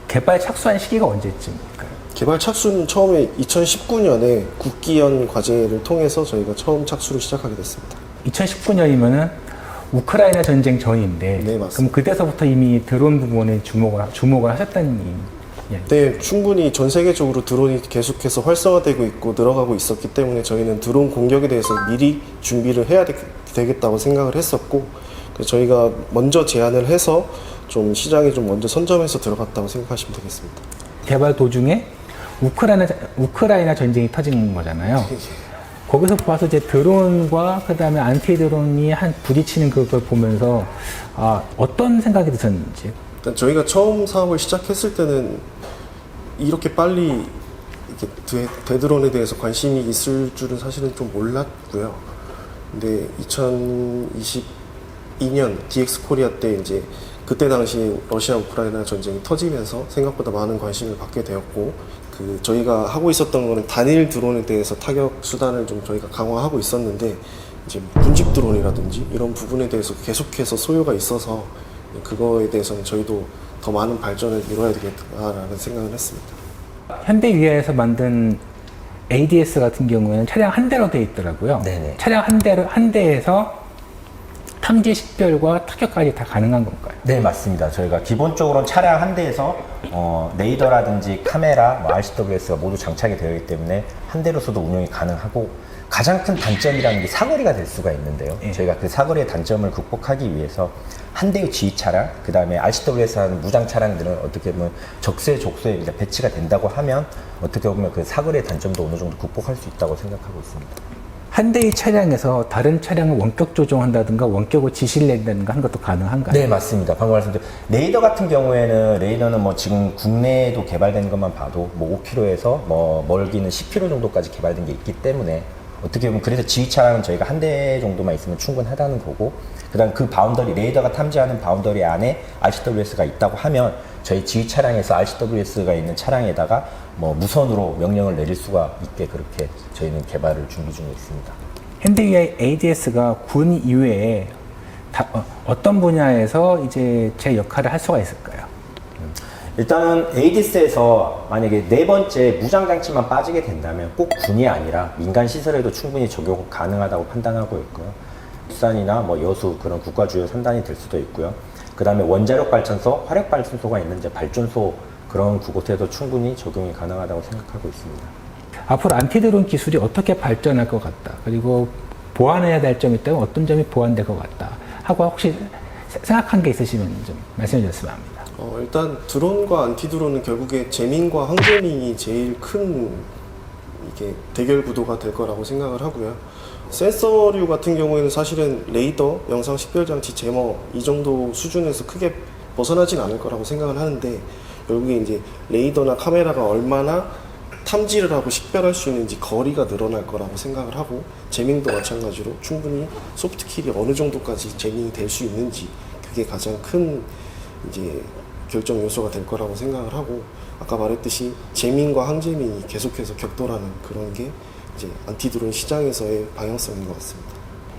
개발 착수한 시기가 언제쯤일까요? 개발 착수는 처음에 2019년에 국기연 과제를 통해서 저희가 처음 착수를 시작하게 됐습니다. 2019년이면은 우크라이나 전쟁 전인데 네, 맞습니다. 그럼 그때서부터 이미 드론 부분에 주목을 하셨다는 네, 충분히 전 세계적으로 드론이 계속해서 활성화되고 있고 늘어가고 있었기 때문에 저희는 드론 공격에 대해서 미리 준비를 해야 되겠다고 생각을 했었고, 그래서 저희가 먼저 제안을 해서 좀 시장에 좀 먼저 선점해서 들어갔다고 생각하시면 되겠습니다. 개발 도중에 우크라이나 전쟁이 터진 거잖아요. 거기서 봐서 이제 드론과 그다음에 안티 드론이 부딪히는 그걸 보면서 어떤 생각이 드셨는지. 일단 저희가 처음 사업을 시작했을 때는 이렇게 빨리 이렇게 대드론에 대해서 관심이 있을 줄은 사실은 좀 몰랐고요. 근데 2022년 DX 코리아 때 이제 그때 당시 러시아 우크라이나 전쟁이 터지면서 생각보다 많은 관심을 받게 되었고, 저희가 하고 있었던 거는 단일 드론에 대해서 타격 수단을 좀 저희가 강화하고 있었는데, 이제 군집 드론이라든지 이런 부분에 대해서 계속해서 소요가 있어서 그거에 대해서는 저희도 더 많은 발전을 이뤄야 되겠다라는 생각을 했습니다. 현대위아에서 만든 ADS 같은 경우에는 차량 한 대로 되어 있더라고요. 네네. 차량 한 대에서 탐지 식별과 타격까지 다 가능한 건가요? 네, 맞습니다. 저희가 기본적으로는 차량 한 대에서 레이더라든지 카메라, RCWS가 모두 장착이 되어 있기 때문에 한 대로서도 운영이 가능하고, 가장 큰 단점이라는 게 사거리가 될 수가 있는데요. 저희가 그 사거리의 단점을 극복하기 위해서 한 대의 지휘 차량, 그 다음에 RCWS라는 무장 차량들은 어떻게 보면 적수에 이제 배치가 된다고 하면 어떻게 보면 그 사거리의 단점도 어느 정도 극복할 수 있다고 생각하고 있습니다. 한 대의 차량에서 다른 차량을 원격 조종한다든가 원격으로 지시를 낸다든가 하는 것도 가능한가요? 네, 맞습니다. 방금 말씀드린 레이더 같은 경우에는 레이더는 뭐 지금 국내에도 개발된 것만 봐도 뭐 5km에서 뭐 멀기는 10km 정도까지 개발된 게 있기 때문에 어떻게 보면 그래서 지휘 차량은 저희가 한 대 정도만 있으면 충분하다는 거고, 그다음 그 바운더리, 레이더가 탐지하는 바운더리 안에 RCWS가 있다고 하면 저희 지휘 차량에서 RCWS가 있는 차량에다가 뭐 무선으로 명령을 내릴 수가 있게 그렇게 저희는 개발을 준비 중에 있습니다. 현대위아의 ADS가 군 이외에 어떤 분야에서 이제 제 역할을 할 수가 있을까요? 일단은 ADS에서 만약에 네 번째 무장장치만 빠지게 된다면 꼭 군이 아니라 민간 시설에도 충분히 적용 가능하다고 판단하고 있고요. 울산이나 뭐 여수 그런 국가 주요 산단이 될 수도 있고요. 그 다음에 원자력 발전소, 화력 발전소가 있는 이제 발전소 그런 그곳에도 충분히 적용이 가능하다고 생각하고 있습니다. 앞으로 안티드론 기술이 어떻게 발전할 것 같다, 그리고 보완해야 될 점이 있다면 어떤 점이 보완될 것 같다 하고 혹시 생각한 게 있으시면 좀 말씀해 주셨으면 합니다. 일단 드론과 안티드론은 결국에 재밍과 항재밍이 제일 큰 이게 대결 구도가 될 거라고 생각을 하고요. 센서류 같은 경우에는 사실은 레이더, 영상 식별 장치, 제머 이 정도 수준에서 크게 벗어나진 않을 거라고 생각을 하는데, 결국에 이제 레이더나 카메라가 얼마나 탐지를 하고 식별할 수 있는지 거리가 늘어날 거라고 생각을 하고, 재밍도 마찬가지로 충분히 소프트킬이 어느 정도까지 재밍이 될 수 있는지 그게 가장 큰 이제 결정 요소가 될 거라고 생각을 하고, 아까 말했듯이 재밍과 항재밍이 계속해서 격돌하는 그런 게 이제 안티드론 시장에서의 방향성인 것 같습니다.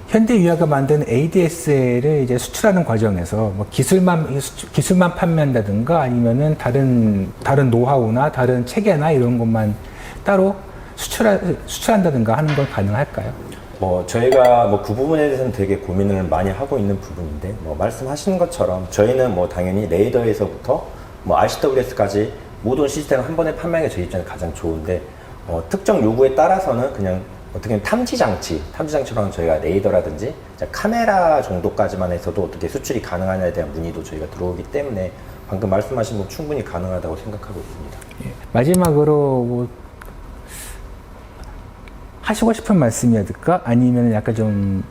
현대위아가 만든 ADS를 이제 수출하는 과정에서 뭐 기술만 판매한다든가 아니면은 다른 노하우나 다른 체계나 이런 것만 따로 수출한다든가 하는 건 가능할까요? 뭐 저희가 뭐 그 부분에 대해서는 되게 고민을 많이 하고 있는 부분인데, 뭐 말씀하시는 것처럼 저희는 뭐 당연히 레이더에서부터 뭐 RCWS까지 모든 시스템을 한 번에 판매하는 게 저희 입장에서 가장 좋은데, 특정 요구에 따라서는 그냥 어떻게 보면 탐지장치로는 저희가 레이더라든지 카메라 정도까지만 해서도 어떻게 수출이 가능하냐에 대한 문의도 저희가 들어오기 때문에 방금 말씀하신 건 충분히 가능하다고 생각하고 있습니다. 예. 마지막으로 뭐 하시고 싶은 말씀이랄까? 아니면 약간 좀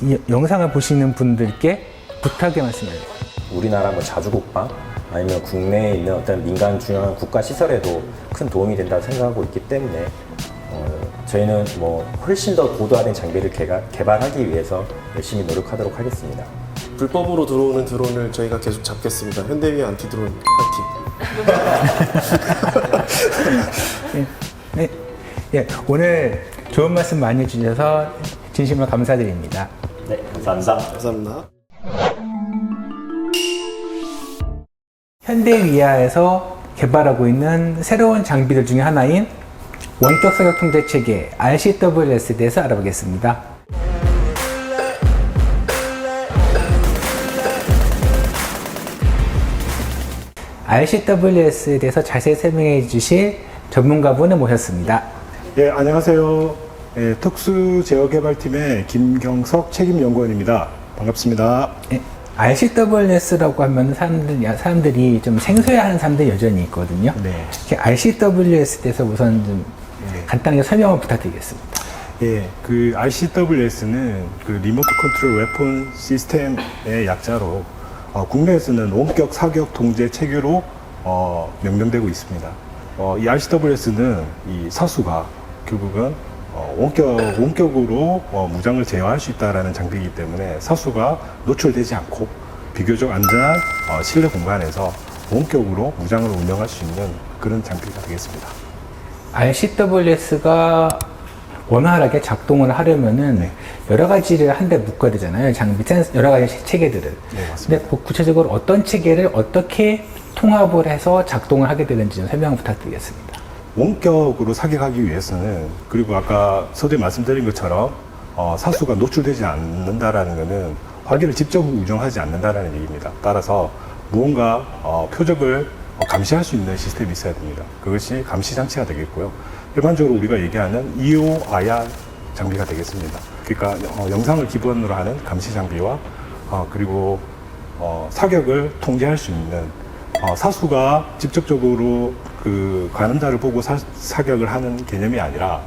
이 영상을 보시는 분들께 부탁의 말씀이랄까? 우리나라 뭐 자주국방 아니면 국내에 있는 어떤 민간 중요한 국가 시설에도 큰 도움이 된다고 생각하고 있기 때문에 저희는 뭐 훨씬 더 고도화된 장비를 개발하기 위해서 열심히 노력하도록 하겠습니다. 불법으로 들어오는 드론을 저희가 계속 잡겠습니다. 현대위아 안티드론 파이팅! 네. 예, 오늘 좋은 말씀 많이 해주셔서 진심으로 감사드립니다. 네, 감사합니다. 감사합니다. 현대위아에서 개발하고 있는 새로운 장비들 중에 하나인 원격 사격 통제 체계 RCWS에 대해서 알아보겠습니다. RCWS에 대해서 자세히 설명해 주실 전문가분을 모셨습니다. 예, 안녕하세요. 예, 특수제어개발팀의 김경석 책임연구원입니다. 반갑습니다. RCWS라고 하면 사람들이 좀 생소해하는 사람들이 여전히 있거든요. 네. RCWS에 대해서 우선 좀 간단하게 설명을 부탁드리겠습니다. 예, 그 RCWS는 그 리모트 컨트롤 웨폰 시스템의 약자로 국내에서는 원격 사격 통제 체계로 명명되고 있습니다. 이 RCWS는 이 사수가 결국은 원격으로 무장을 제어할 수 있다는 장비이기 때문에 사수가 노출되지 않고 비교적 안전한 실내 공간에서 원격으로 무장을 운영할 수 있는 그런 장비가 되겠습니다. RCWS가 원활하게 작동을 하려면은 여러 가지를 한 대 묶어야 되잖아요. 장비, 여러 가지 체계들을. 네, 맞습니다. 근데 구체적으로 어떤 체계를 어떻게 통합을 해서 작동을 하게 되는지 좀 설명 부탁드리겠습니다. 원격으로 사격하기 위해서는, 그리고 아까 서두에 말씀드린 것처럼 사수가 노출되지 않는다라는 것은 화기를 직접 운영하지 않는다라는 얘기입니다. 따라서 무언가 표적을 감시할 수 있는 시스템이 있어야 됩니다. 그것이 감시 장치가 되겠고요. 일반적으로 우리가 얘기하는 EOIR 장비가 되겠습니다. 그러니까 영상을 기본으로 하는 감시 장비와 그리고 사격을 통제할 수 있는 사수가 직접적으로 그 관음자를 보고 사격을 하는 개념이 아니라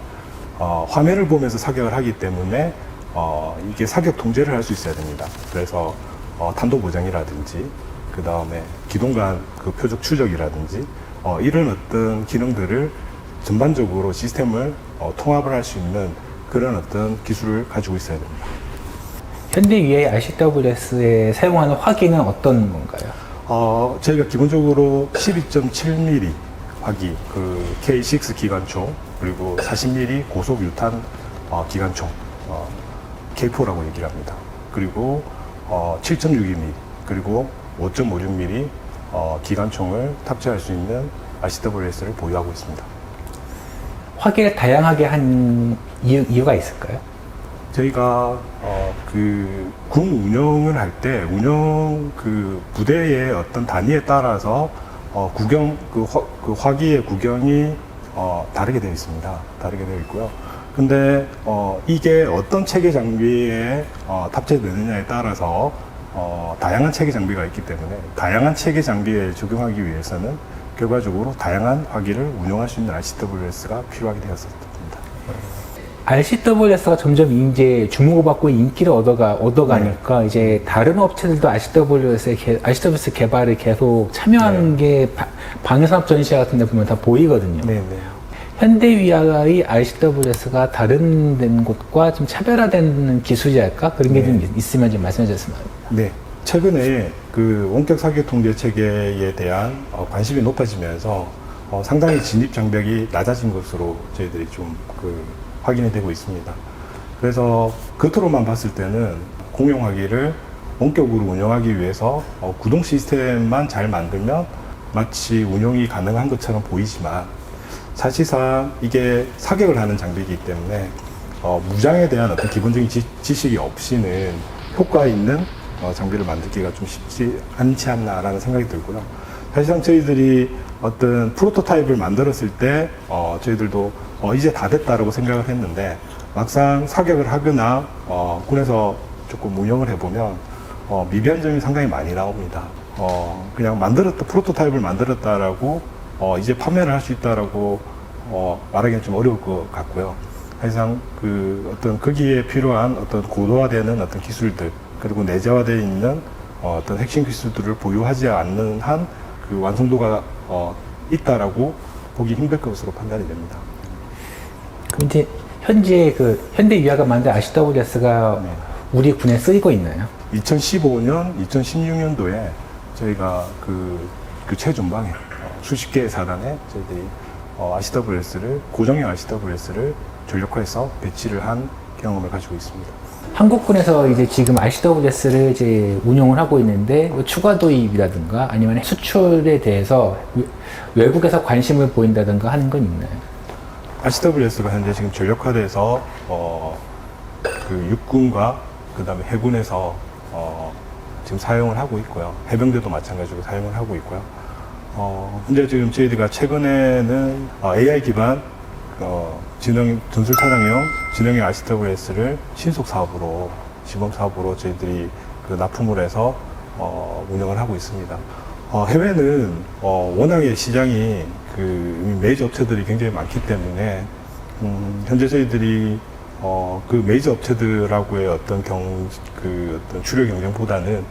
화면을 보면서 사격을 하기 때문에 이게 사격 통제를 할 수 있어야 됩니다. 그래서 탄도 보장이라든지 그 다음에 기동간 그 표적 추적이라든지 이런 어떤 기능들을 전반적으로 시스템을 통합을 할 수 있는 그런 어떤 기술을 가지고 있어야 됩니다. 현대 위에 RCWS에 사용하는 화기는 어떤 건가요? 저희가 기본적으로 12.7mm 화기, 그 K6 기관총, 그리고 40mm 고속 유탄 기관총, K4라고 얘기를 합니다. 그리고 7.62mm, 그리고 5.56mm 기관총을 탑재할 수 있는 RCWS를 보유하고 있습니다. 화기를 다양하게 한 이유가 있을까요? 저희가 군 운영을 할 때 운영 그 부대의 어떤 단위에 따라서 그 화기의 구경이 다르게 되어 있습니다. 다르게 되어 있고요. 근데 이게 어떤 체계 장비에 탑재되느냐에 따라서 다양한 체계 장비가 있기 때문에 다양한 체계 장비에 적용하기 위해서는 결과적으로 다양한 화기를 운용할 수 있는 RCWS가 필요하게 되었습니다. RCWS가 점점 이제 주목을 받고 인기를 얻어가니까 이제 다른 업체들도 RCWS 개발에 계속 참여하는 게 방위산업 전시회 같은 데 보면 다 보이거든요. 네네. 현대위아의 RCWS가 다른 곳과 좀 차별화된 기술이랄까? 그런 게 좀 있으면 좀 말씀해 주셨으면 합니다. 네. 최근에 그 원격 사격 통제 체계에 대한 관심이 높아지면서 상당히 진입 장벽이 낮아진 것으로 저희들이 좀 확인이 되고 있습니다. 그래서 겉으로만 봤을 때는 공용 화기를 원격으로 운영하기 위해서 구동 시스템만 잘 만들면 마치 운용이 가능한 것처럼 보이지만 사실상 이게 사격을 하는 장비이기 때문에 무장에 대한 어떤 기본적인 지식이 없이는 효과 있는 장비를 만들기가 좀 쉽지 않지 않나라는 생각이 들고요. 사실상 저희들이 어떤 프로토타입을 만들었을 때 저희들도 이제 다 됐다라고 생각을 했는데 막상 사격을 하거나 군에서 조금 운영을 해보면 미비한 점이 상당히 많이 나옵니다. 그냥 프로토타입을 만들었다라고 이제 판매를 할 수 있다라고 말하기는 좀 어려울 것 같고요. 사실상 거기에 필요한 어떤 고도화되는 어떤 기술들 그리고 내재화되어 있는 어떤 핵심 기술들을 보유하지 않는 한 그 완성도가 있다라고 보기 힘들 것으로 판단이 됩니다. 그럼 이제 현재 현대위아가 만든 RCWS가 우리 군에 쓰이고 있나요? 2015년, 2016년도에 저희가 그 최전방에 수십 개의 사단에 저희들이 고정형 RCWS를 전력화해서 배치를 한 경험을 가지고 있습니다. 한국군에서 이제 지금 RCWS를 이제 운용을 하고 있는데 추가 도입이라든가 아니면 수출에 대해서 외국에서 관심을 보인다든가 하는 건 있나요? RCWS가 현재 지금 전력화돼서 육군과 그다음에 해군에서 지금 사용을 하고 있고요. 해병대도 마찬가지로 사용을 하고 있고요. 현재 지금 저희가 최근에는 AI 기반 지능 전술 차량용 지능형 RCWS를 신속 사업으로 시범 사업으로 저희들이 그 납품을 해서 운영을 하고 있습니다. 해외는 워낙에 시장이 그 메이저 업체들이 굉장히 많기 때문에 현재 저희들이 그 메이저 업체들하고의 어떤 어떤 주력 경쟁보다는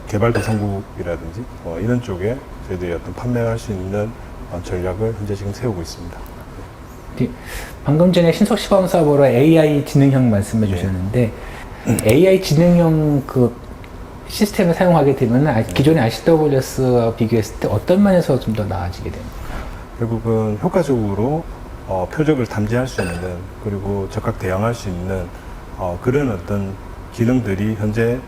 개발도상국이라든지 이런 쪽에 저희들이 어떤 판매할 수 있는 전략을 현재 지금 세우고 있습니다. 방금 전에 신속 시범 사업으로 AI 지능형 말씀해 주셨는데 AI 지능형 그 시스템을 사용하게 되면 기존의 RCWS와 비교했을 때 어떤 면에서 좀 더 나아지게 됩니까? 결국은 효과적으로 표적을 탐지할 수 있는 그리고 적각 대응할 수 있는 그런 어떤 기능들이 현재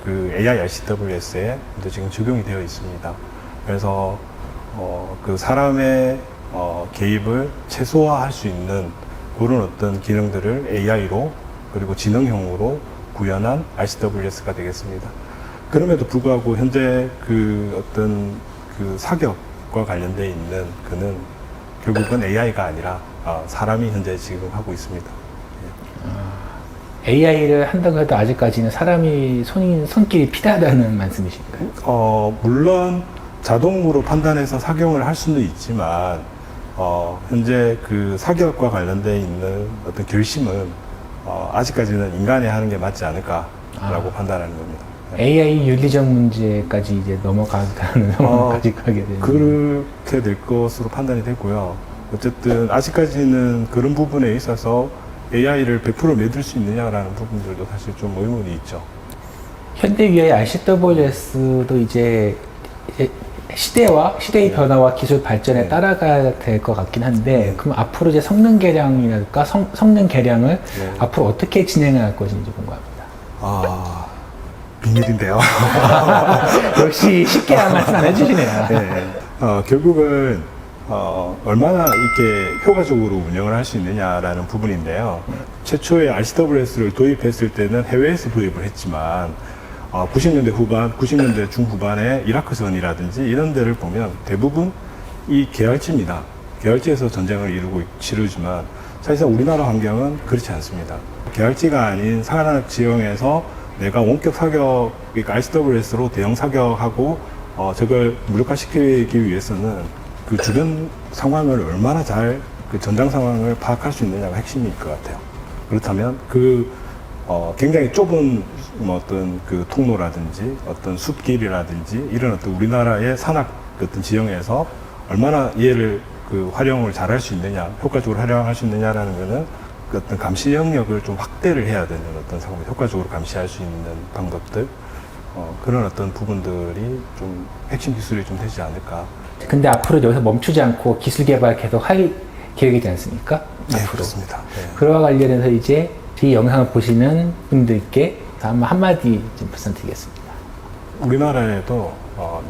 그 AI RCWS에 현재 지금 적용이 되어 있습니다. 그래서 그 사람의 개입을 최소화할 수 있는 그런 어떤 기능들을 AI로 그리고 지능형으로 구현한 RCWS가 되겠습니다. 그럼에도 불구하고 현재 그 어떤 그 사격과 관련되어 있는 그는 결국은 AI가 아니라 사람이 현재 지금 하고 있습니다. AI를 한다고 해도 아직까지는 사람이 손길이 필요하다는 말씀이신가요? 물론 자동으로 판단해서 사격을 할 수는 있지만 현재 그 사격과 관련되어 있는 어떤 결심은 아직까지는 인간이 하는 게 맞지 않을까라고 판단하는 겁니다. AI 윤리적 문제까지 이제 넘어가는 상황까지 가게 되는. 그렇게 될 것으로 판단이 되고요. 어쨌든 아직까지는 그런 부분에 있어서 AI를 100% 믿을 수 있느냐라는 부분들도 사실 좀 의문이 있죠. 현대위의 RCWS도 이제 시대의 변화와 기술 발전에 따라가야 될 것 같긴 한데, 그럼 앞으로 이제 성능 개량이랄까 성능 개량을 앞으로 어떻게 진행할 것인지 궁금합니다. 비밀인데요. 역시 쉽게 말씀 안 해주시네요. 네. 결국은 얼마나 이렇게 효과적으로 운영을 할 수 있느냐라는 부분인데요. 최초의 RCWS를 도입했을 때는 해외에서 도입을 했지만 90년대 후반, 90년대 중후반에 이라크전이라든지 이런 데를 보면 대부분 이 계열지입니다. 계열지에서 전쟁을 치르지만 사실상 우리나라 환경은 그렇지 않습니다. 계열지가 아닌 사각 지형에서 내가 원격 사격, 그러니까 RCWS로 대형 사격하고 저걸 무력화시키기 위해서는 그 주변 상황을 얼마나 잘 그 전장 상황을 파악할 수 있느냐가 핵심일 것 같아요. 그렇다면 굉장히 좁은 어떤 그 통로라든지 어떤 숲길이라든지 이런 어떤 우리나라의 산악 어떤 지형에서 얼마나 얘를 그 활용을 잘 할 수 있느냐, 효과적으로 활용할 수 있느냐라는 거는 그 어떤 감시 영역을 좀 확대를 해야 되는 어떤 상황, 효과적으로 감시할 수 있는 방법들, 그런 어떤 부분들이 좀 핵심 기술이 좀 되지 않을까. 근데 앞으로 여기서 멈추지 않고 기술 개발 계속 할 계획이지 않습니까? 네, 앞으로. 그렇습니다. 네. 그와 관련해서 이제 이 영상을 보시는 분들께 한마디 좀 부탁드리겠습니다. 우리나라에도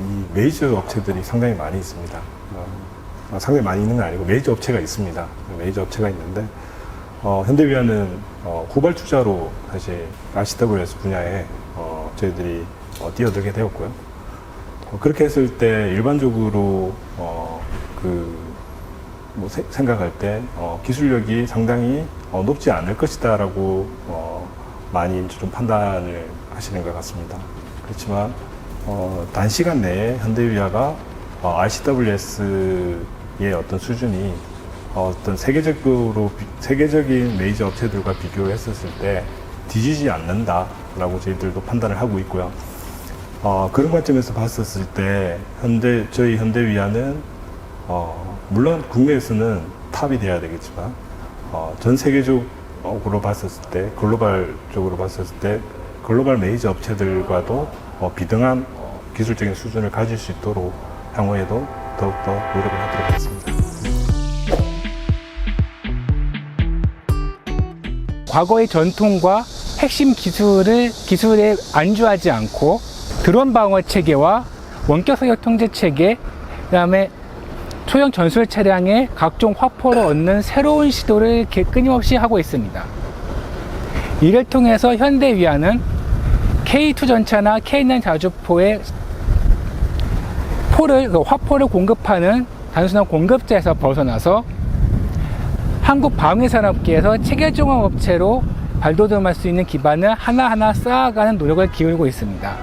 이 메이저 업체들이 상당히 많이 있습니다. 상당히 많이 있는 건 아니고 메이저 업체가 있습니다. 메이저 업체가 있는데 현대위안은 후발 투자로 사실 RCWS 분야에 저희들이 뛰어들게 되었고요. 그렇게 했을 때 일반적으로 생각할 때 기술력이 상당히 높지 않을 것이다라고 많이 좀 판단을 하시는 것 같습니다. 그렇지만 단시간 내에 현대위아가 RCWS의 어떤 수준이 어떤 세계적인 메이저 업체들과 비교했었을 때 뒤지지 않는다라고 저희들도 판단을 하고 있고요. 그런 관점에서 봤었을 때 저희 현대위아는 물론 국내에서는 탑이 돼야 되겠지만 전 세계적으로 봤었을 때 글로벌적으로 봤었을 때 글로벌 메이저 업체들과도 비등한 기술적인 수준을 가질 수 있도록 향후에도 더욱더 노력을 하도록 하겠습니다. 과거의 전통과 핵심 기술에 안주하지 않고 드론 방어 체계와 원격 사격 통제 체계, 그다음에 소형 전술 차량의 각종 화포를 얻는 새로운 시도를 끊임없이 하고 있습니다. 이를 통해서 현대위안은 K2 전차나 K9 자주포의 화포를 공급하는 단순한 공급자에서 벗어나서 한국 방위산업계에서 체계종합 업체로 발돋움할 수 있는 기반을 하나하나 쌓아가는 노력을 기울이고 있습니다.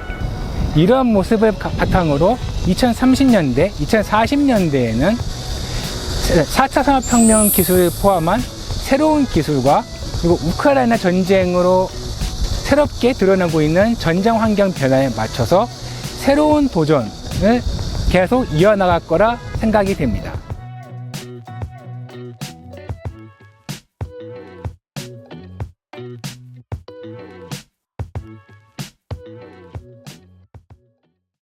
이러한 모습을 바탕으로 2030년대, 2040년대에는 4차 산업혁명 기술을 포함한 새로운 기술과 그리고 우크라이나 전쟁으로 새롭게 드러나고 있는 전장 환경 변화에 맞춰서 새로운 도전을 계속 이어나갈 거라 생각이 됩니다.